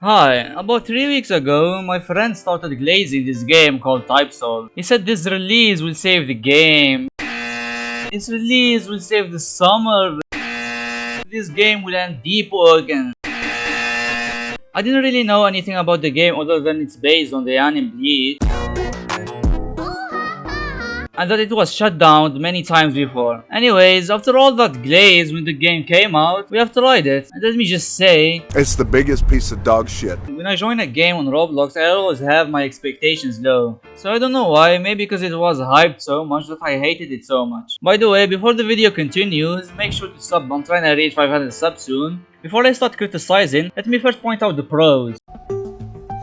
Hi, about 3 weeks ago, my friend started glazing this game called TypeSol. He said this release will save the game. This release will save the summer. This game will end deep again. I didn't really know anything about the game other than it's based on the anime Bleach, and that it was shut down many times before. Anyways, after all that glaze when the game came out, we have tried it, and let me just say, it's the biggest piece of dog shit. when I join a game on Roblox, I always have my expectations low. So I don't know why, maybe because it was hyped so much that I hated it so much. By the way, before the video continues, make sure to sub, I'm trying to reach 500 subs soon. Before I start criticizing, let me first point out the pros.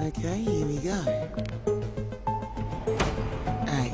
Okay, here we go. Hey.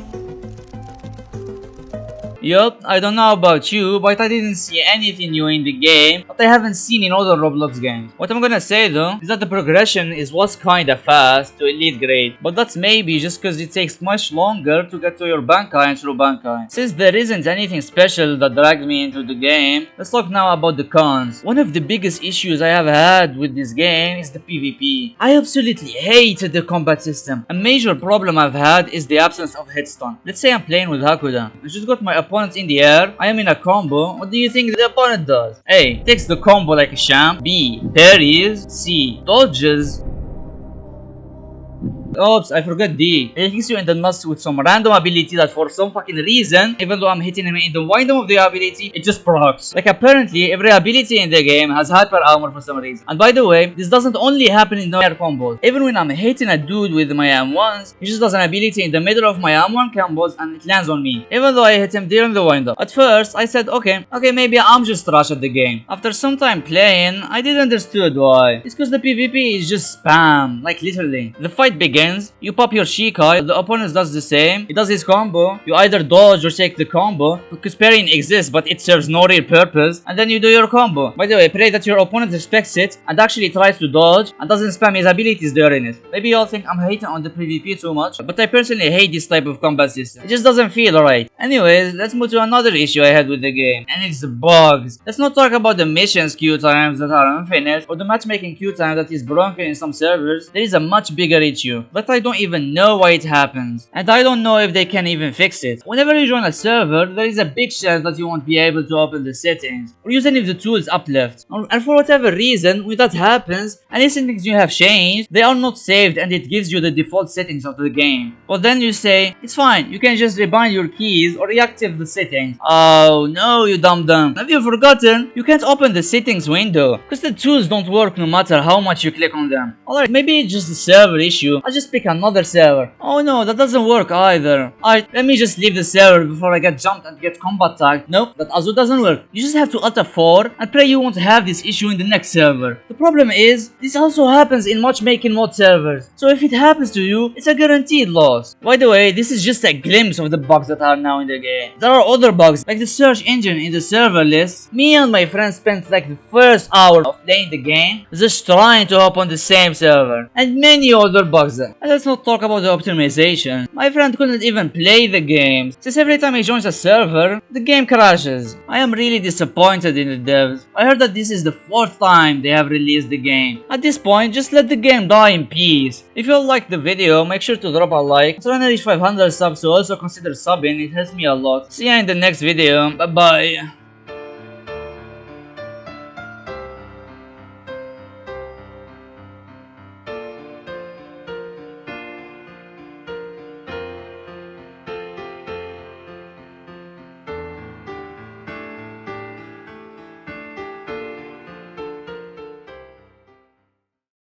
Yup, I don't know about you, but I didn't see anything new in the game that I haven't seen in other Roblox games. What I'm gonna say though, is that the progression was kinda fast to elite grade, but that's maybe just cause it takes much longer to get to your Bankai and through Bankai. Since there isn't anything special that dragged me into the game, let's talk now about the cons. One of the biggest issues I have had with this game is the PvP. I absolutely hated the combat system. A major problem I've had is the absence of headstone. Let's say I'm playing with Hakuda. I just got my opponent in the air, I am in a combo. What do you think the opponent does? A. Takes the combo like a champ. B. Parries. C. Dodges. Oops, I forgot D. It hits you in the nuts with some random ability that for some fucking reason, even though I'm hitting him in the window of the ability, it just procs. Like apparently, every ability in the game has hyper armor for some reason. And by the way, this doesn't only happen in the air combos. Even when I'm hitting a dude with my M1s, he just does an ability in the middle of my M1 combos and it lands on me. Even though I hit him during the window. At first, I said, okay, maybe I'm just trash at the game. After some time playing, I didn't understood why. It's because the PvP is just spam. Like literally. The fight begins. You pop your Shikai, the opponent does the same, he does his combo, you either dodge or take the combo, because parrying exists but it serves no real purpose, and then you do your combo. By the way, pray that your opponent respects it and actually tries to dodge and doesn't spam his abilities during it. Maybe y'all think I'm hating on the PvP too much, but I personally hate this type of combat system. It just doesn't feel right. Anyways, let's move to another issue I had with the game, and it's the bugs. Let's not talk about the missions queue times that are unfinished, or the matchmaking queue time that is broken in some servers. There is a much bigger issue. But I don't even know why it happens, and I don't know if they can even fix it. Whenever you join a server, there is a big chance that you won't be able to open the settings or use any of the tools uplift. And for whatever reason, when that happens, any settings you have changed, they are not saved and it gives you the default settings of the game. But then you say, it's fine, you can just rebind your keys or reactivate the settings. Oh no, you dumb. Have you forgotten? You can't open the settings window because the tools don't work no matter how much you click on them. Alright, maybe it's just a server issue. I'll just pick another server. Oh no, that doesn't work either. Alright, let me just leave the server before I get jumped and get combat tagged. Nope, that also doesn't work. You just have to Alt F4 and pray you won't have this issue in the next server. The problem is, this also happens in matchmaking mod servers. So if it happens to you, it's a guaranteed loss. By the way, this is just a glimpse of the bugs that are now in the game. There are other bugs, like the search engine in the server list. Me and my friends spent like the first hour of playing the game just trying to hop on the same server. And many other bugs. And let's not talk about the optimization. My friend couldn't even play the game, since every time he joins a server, the game crashes. I am really disappointed in the devs. I heard that this is the 4th time they have released the game. At this point, just let the game die in peace. If you liked the video, make sure to drop a like. I'm trying to reach 500 subs, so also consider subbing, it helps me a lot. See ya in the next video, bye bye.